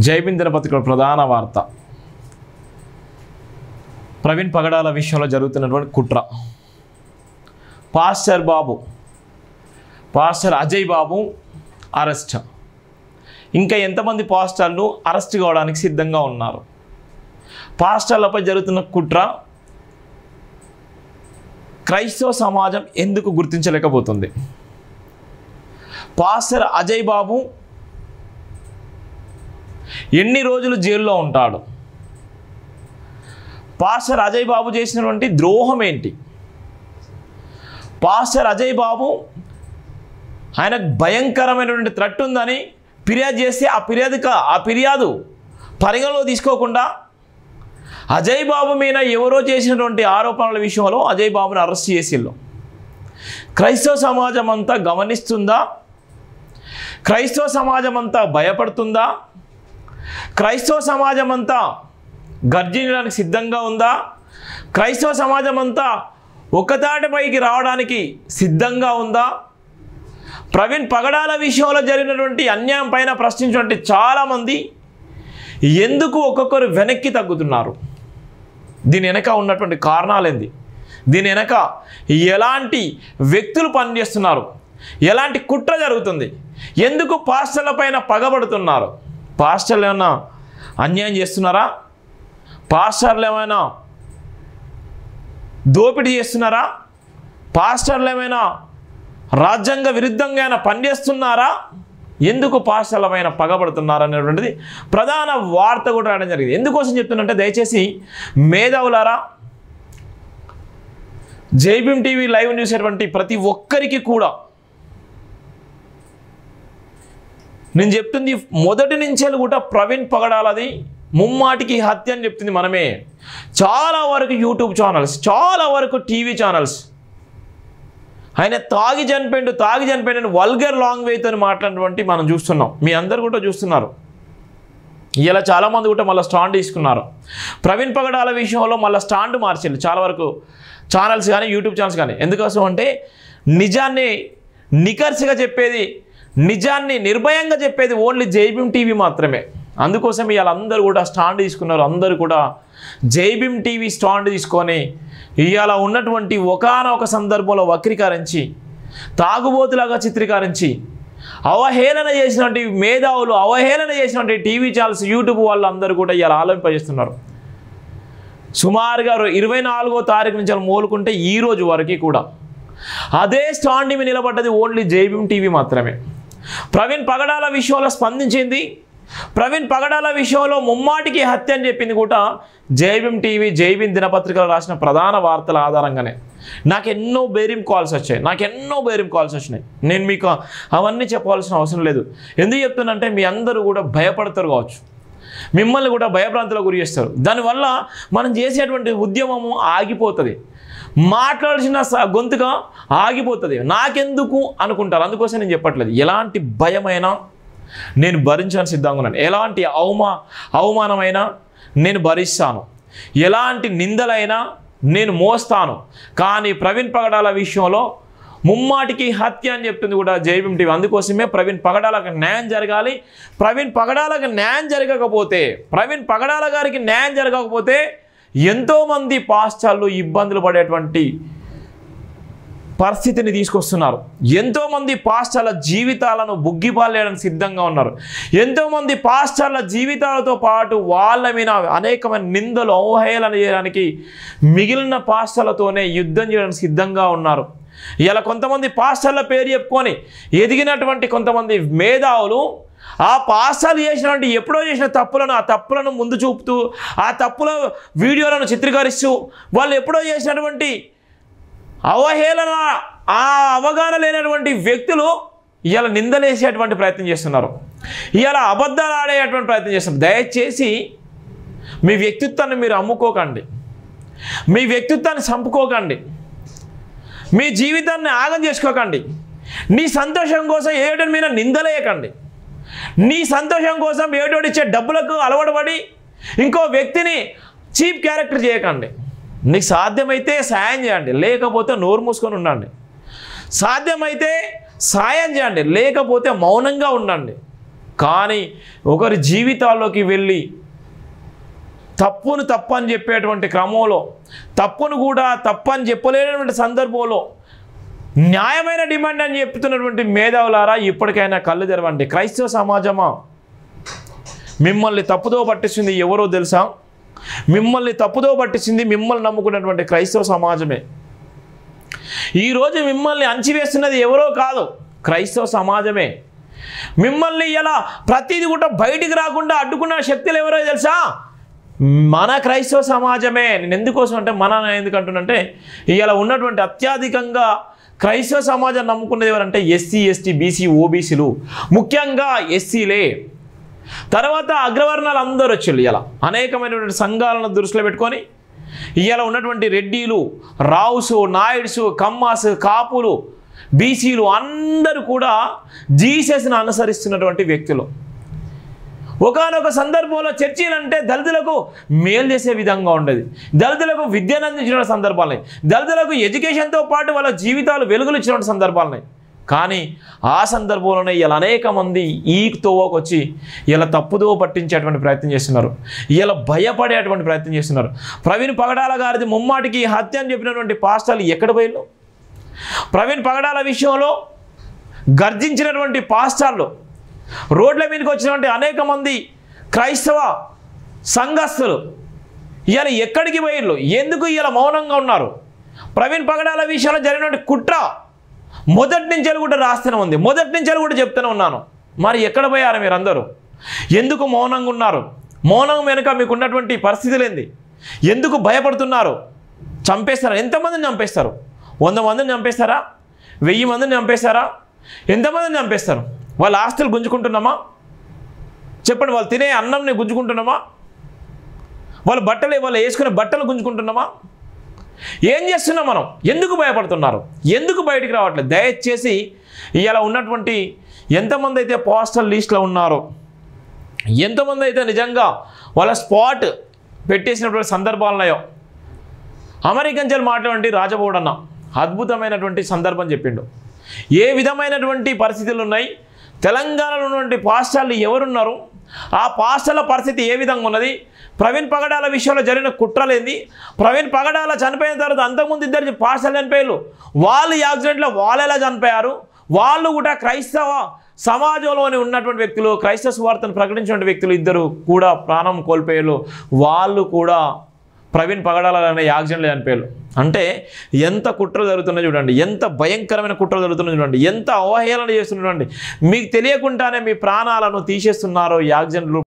జైబిన్ దినపత్రికల ప్రధాన వార్త ప్రవీణ్ పగడాల విషయంలో జరుగుతున్నటువంటి కుట్ర. పాస్టర్ అజయ్ బాబు అరెస్ట్. ఇంకా ఎంతమంది పాస్టర్లు అరెస్ట్ కావడానికి సిద్ధంగా ఉన్నారు? పాస్టర్లపై జరుగుతున్న కుట్ర క్రైస్తవ సమాజం ఎందుకు గుర్తించలేకపోతుంది? పాస్టర్ అజయ్ బాబు ఎన్ని రోజులు జైల్లో ఉంటాడు? పాస్టర్ అజయ్ బాబు చేసినటువంటి ద్రోహం ఏంటి? పాస్టర్ అజయ్ బాబు ఆయనకు భయంకరమైనటువంటి థ్రెట్ ఉందని ఫిర్యాదు చేస్తే ఆ ఫిర్యాదు పరిగణలో తీసుకోకుండా అజయ్ బాబు మీద ఎవరో చేసినటువంటి ఆరోపణల విషయంలో అజయ్ బాబుని అరెస్ట్ చేసిళ్ళు. క్రైస్తవ సమాజం అంతా గమనిస్తుందా? క్రైస్తవ సమాజం అంతా భయపడుతుందా? క్రైస్తవ సమాజం అంతా గర్జించడానికి సిద్ధంగా ఉందా? క్రైస్తవ సమాజం అంతా ఒక్కతాటిపైకి రావడానికి సిద్ధంగా ఉందా? ప్రవీణ్ పగడాల విషయంలో జరిగినటువంటి అన్యాయం పైన ప్రశ్నించినటువంటి చాలామంది ఎందుకు ఒక్కొక్కరు వెనక్కి తగ్గుతున్నారు? దీని వెనక ఉన్నటువంటి కారణాలేంది? దీని వెనక ఎలాంటి వ్యక్తులు పనిచేస్తున్నారు? ఎలాంటి కుట్ర జరుగుతుంది? ఎందుకు పాస్టర్ల పైన పగబడుతున్నారు? పాస్టర్లు ఏమైనా అన్యాయం చేస్తున్నారా? పాస్టర్లు ఏమైనా దోపిడీ చేస్తున్నారా? పాస్టర్లు ఏమైనా రాజ్యాంగ విరుద్ధంగా ఏమైనా పనిచేస్తున్నారా? ఎందుకు పాస్టర్ల పైన పగబడుతున్నారు అనేటువంటిది ప్రధాన వార్త కూడా రావడం జరిగింది. ఎందుకోసం చెప్తున్నంటే దయచేసి మేధావులారా, జైబీమ్ టీవీ లైవ్ చూసేటువంటి ప్రతి ఒక్కరికి కూడా నేను చెప్తుంది మొదటి నుంచే కూడా ప్రవీణ్ పగడాలది ముమ్మాటికి హత్య అని చెప్తుంది మనమే. చాలా వరకు యూట్యూబ్ ఛానల్స్, చాలా వరకు టీవీ ఛానల్స్ ఆయన తాగి చనిపోయిండు వల్గర్ లాంగ్వేజ్తో మాట్లాడినటువంటి మనం చూస్తున్నాం. మీ అందరు కూడా చూస్తున్నారు. ఇలా చాలామంది కూడా మళ్ళీ స్టాండ్ తీసుకున్నారు. ప్రవీణ్ పగడాల విషయంలో మళ్ళీ స్టాండ్ మార్చారు చాలా వరకు ఛానల్స్ కానీ యూట్యూబ్ ఛానల్స్ కానీ. ఎందుకోసం అంటే నిజాన్ని నికర్సిగా చెప్పేది, నిజాన్ని నిర్భయంగా చెప్పేది ఓన్లీ జైబీమ్ టీవీ మాత్రమే. అందుకోసం ఇవాళ అందరూ కూడా స్టాండ్ తీసుకున్నారు. అందరూ కూడా జైబీమ్ టీవీ స్టాండ్ తీసుకొని ఇవాళ ఉన్నటువంటి ఒకానొక సందర్భంలో వక్రీకరించి, తాగుబోతులాగా చిత్రీకరించి, అవహేళన చేసినటువంటి మేధావులు, అవహేళన చేసినటువంటి టీవీ ఛానల్స్, యూట్యూబ్ వాళ్ళు అందరూ కూడా ఇవాళ ఆలోచింపజేస్తున్నారు. సుమారుగా 24వ తారీఖు నుంచి మోలుకుంటే ఈ రోజు వరకు కూడా అదే స్టాండ్ మీద నిలబడ్డది ఓన్లీ జైబీమ్ టీవీ మాత్రమే. ప్రవీణ్ పగడాల విషయంలో స్పందించింది, ప్రవీణ్ పగడాల విషయంలో ముమ్మాటికి హత్య అని చెప్పింది కూడా జైబీమ్ టీవీ, జైబీమ్ దినపత్రికలు రాసిన ప్రధాన వార్తల ఆధారంగానే. నాకు ఎన్నో బేరింగ్ కాల్స్ వచ్చినాయి. నేను మీకు అవన్నీ చెప్పాల్సిన అవసరం లేదు. ఎందుకు చెప్తున్నంటే మీ అందరూ కూడా భయపడతారు కావచ్చు, మిమ్మల్ని కూడా భయభ్రాంతులకు గురి చేస్తారు. దానివల్ల మనం చేసేటువంటి ఉద్యమము ఆగిపోతుంది, మాట్లాడాల్సిన గొంతుగా ఆగిపోతుంది. నాకెందుకు అనుకుంటారు. అందుకోసం నేను చెప్పట్లేదు. ఎలాంటి భయమైనా నేను భరించడానికి సిద్ధంగా ఉన్నాను. ఎలాంటి అవమానమైనా నేను భరిస్తాను, ఎలాంటి నిందలైనా నేను మోస్తాను. కానీ ప్రవీణ్ పగడాల విషయంలో ముమ్మాటికి హత్య అని చెప్తుంది కూడా జైబీమ్ టీవీ. అందుకోసమే ప్రవీణ్ పగడాలకు న్యాయం జరగాలి. ప్రవీణ్ పగడాలకు న్యాయం జరగకపోతే, ప్రవీణ్ పగడాల గారికి న్యాయం జరగకపోతే ఎంతోమంది పాస్టర్లు ఇబ్బందులు పడేటువంటి పరిస్థితిని తీసుకొస్తున్నారు. ఎంతోమంది పాస్టర్ల జీవితాలను బుగ్గిపాలేయడానికి సిద్ధంగా ఉన్నారు. ఎంతోమంది పాస్టర్ల జీవితాలతో పాటు వాళ్ళ మీద అనేకమైన నిందలు, అవహేళన చేయడానికి మిగిలిన పాస్టర్లతోనే యుద్ధం చేయడానికి సిద్ధంగా ఉన్నారు. ఇలా కొంతమంది పాస్టర్ల పేరు చెప్పుకొని ఎదిగినటువంటి కొంతమంది మేధావులు ఆ పాస్టర్లు చేసినటువంటి ఎప్పుడో చేసిన ఆ తప్పులను ముందు చూపుతూ, ఆ తప్పుల వీడియోలను చిత్రీకరిస్తూ, వాళ్ళు ఎప్పుడో చేసినటువంటి అవహేళన, ఆ అవగాహన లేనటువంటి వ్యక్తులు ఇవాళ నిందలేసేటువంటి ప్రయత్నం చేస్తున్నారు, ఇవాళ అబద్ధాలు ఆడేటువంటి ప్రయత్నం చేస్తున్నారు. దయచేసి మీ వ్యక్తిత్వాన్ని మీరు అమ్ముకోకండి, మీ వ్యక్తిత్వాన్ని చంపుకోకండి, మీ జీవితాన్ని ఆగం చేసుకోకండి. నీ సంతోషం కోసం ఏటోడి మీద నిందలేయకండి. నీ సంతోషం కోసం ఏటోడి ఇచ్చే డబ్బులకు అలవాటు పడి ఇంకో వ్యక్తిని చీప్ క్యారెక్టర్ చేయకండి. నీకు సాధ్యమైతే సాయం చేయండి, లేకపోతే నోరు మూసుకొని ఉండండి. సాధ్యమైతే సాయం చేయండి, లేకపోతే మౌనంగా ఉండండి. కానీ ఒకరి జీవితాల్లోకి వెళ్ళి తప్పును తప్పని చెప్పేటువంటి క్రమంలో, తప్పును కూడా తప్పని చెప్పలేనటువంటి సందర్భంలో న్యాయమైన డిమాండ్ అని చెప్తున్నటువంటి మేధావులారా, ఇప్పటికైనా కళ్ళు తెరవండి. క్రైస్తవ సమాజమా, మిమ్మల్ని తప్పుదో పట్టిస్తుంది ఎవరో తెలుసా? మిమ్మల్ని తప్పుదో పట్టించింది మిమ్మల్ని నమ్ముకున్నటువంటి క్రైస్తవ సమాజమే. ఈరోజు మిమ్మల్ని అంచివేస్తున్నది ఎవరో కాదు, క్రైస్తవ సమాజమే. మిమ్మల్ని ఇలా ప్రతిదీ కూడా బయటికి రాకుండా అడ్డుకున్న శక్తులు ఎవరో తెలుసా? మన క్రైస్తవ సమాజమే. నేను ఎందుకోసం అంటే మన ఎందుకంటున్నంటే, ఇలా ఉన్నటువంటి అత్యధికంగా క్రైస్తవ సమాజం నమ్ముకున్నది ఎవరంటే ఎస్సీ, ఎస్టీ, బీసీ, ఓబీసీలు, ముఖ్యంగా ఎస్సీలే. తర్వాత అగ్రవర్ణాలు అందరూ వచ్చారు. ఇలా అనేకమైనటువంటి సంఘాలను దృష్టిలో పెట్టుకొని ఇలా ఉన్నటువంటి రెడ్డిలు, రావుసు, నాయుడుసు, కమ్మాసు, కాపులు, బీసీలు అందరూ కూడా జీసస్ని అనుసరిస్తున్నటువంటి వ్యక్తులు. ఒకానొక సందర్భంలో చర్చిలు అంటే దళితులకు మేలు చేసే విధంగా ఉండేది, దళితులకు విద్యను అందించిన సందర్భాలున్నాయి, దళితులకు ఎడ్యుకేషన్తో పాటు వాళ్ళ జీవితాలు వెలుగులు ఇచ్చిన సందర్భాలున్నాయి. కానీ ఆ సందర్భంలోనే ఇలా అనేక మంది ఈ తోవకు వచ్చి ఇలా తప్పుదో పట్టించేటువంటి ప్రయత్నం చేస్తున్నారు, ఇలా భయపడేటువంటి ప్రయత్నం చేస్తున్నారు. ప్రవీణ్ పగడాల గారిది ముమ్మాటికి హత్య అని చెప్పినటువంటి పాస్టర్లు ఎక్కడ పోయిళ్ళు? ప్రవీణ్ పగడాల విషయంలో గర్జించినటువంటి పాస్టర్లు, రోడ్ల మీదకి వచ్చినటువంటి అనేక మంది క్రైస్తవ సంఘస్థులు ఇలా ఎక్కడికి పోయిళ్ళు? ఎందుకు ఇలా మౌనంగా ఉన్నారు? ప్రవీణ్ పగడాల విషయంలో జరిగినటువంటి కుట్ర మొదటి నుంచి కూడా రాస్తూనే ఉంది, మొదటి నుంచి కూడా చెప్తూనే ఉన్నాను. మరి ఎక్కడ పోయారు మీరందరూ? ఎందుకు మౌనంగా ఉన్నారు? మౌనం వెనుక మీకు ఉన్నటువంటి పరిస్థితులు ఏంది? ఎందుకు భయపడుతున్నారు? చంపేస్తారా? ఎంతమందిని చంపేస్తారు? 100 మందిని చంపేస్తారా? 1000 మందిని చంపేస్తారా? ఎంతమందిని చంపేస్తారు? వాళ్ళ ఆస్తులు గుంజుకుంటున్నామా? చెప్పండి. వాళ్ళు తినే అన్నంని గుంజుకుంటున్నామా? వాళ్ళు వేసుకునే బట్టలు గుంజుకుంటున్నామా? ఏం చేస్తున్నాం మనం? ఎందుకు భయపడుతున్నారు? ఎందుకు బయటికి రావట్లేదు? దయచేసి ఇలా ఉన్నటువంటి ఎంతమంది అయితే పోస్టల్ లిస్ట్లో ఉన్నారో, ఎంతమంది అయితే నిజంగా వాళ్ళ స్పాట్ పెట్టేసినటువంటి సందర్భాలు ఉన్నాయో, అమెరికన్ జల్ మాట్లాడి రాజబోడన్న అద్భుతమైనటువంటి సందర్భం చెప్పిండు. ఏ విధమైనటువంటి పరిస్థితులు ఉన్నాయి, తెలంగాణలో ఉన్నటువంటి పాస్టర్లు ఎవరున్నారు, ఆ పాస్టర్ల పరిస్థితి ఏ విధంగా ఉన్నది, ప్రవీణ్ పగడాల విషయంలో జరిగిన కుట్రలేంది, ప్రవీణ్ పగడాల చనిపోయిన తర్వాత అంతకుముందు 2 పాస్టర్లు చనిపోయారు, వాళ్ళు యాక్సిడెంట్లో వాళ్ళు ఎలా చనిపోయారు, వాళ్ళు కూడా క్రైస్తవ సమాజంలోని ఉన్నటువంటి వ్యక్తులు, క్రైస్తవ సువార్తను ప్రకటించిన వ్యక్తులు 2 కూడా ప్రాణం కోల్పోయారు. వాళ్ళు కూడా ప్రవీణ్ పగడాల అనే యాక్సిడెంట్లో చనిపోయారు. అంటే ఎంత కుట్ర జరుగుతుందో చూడండి, ఎంత భయంకరమైన కుట్ర జరుగుతుందో చూడండి, ఎంత అవహేళన చేస్తున్నటువంటి, మీకు తెలియకుండానే మీ ప్రాణాలను తీసేస్తున్నారో యాక్సిడెంట్లు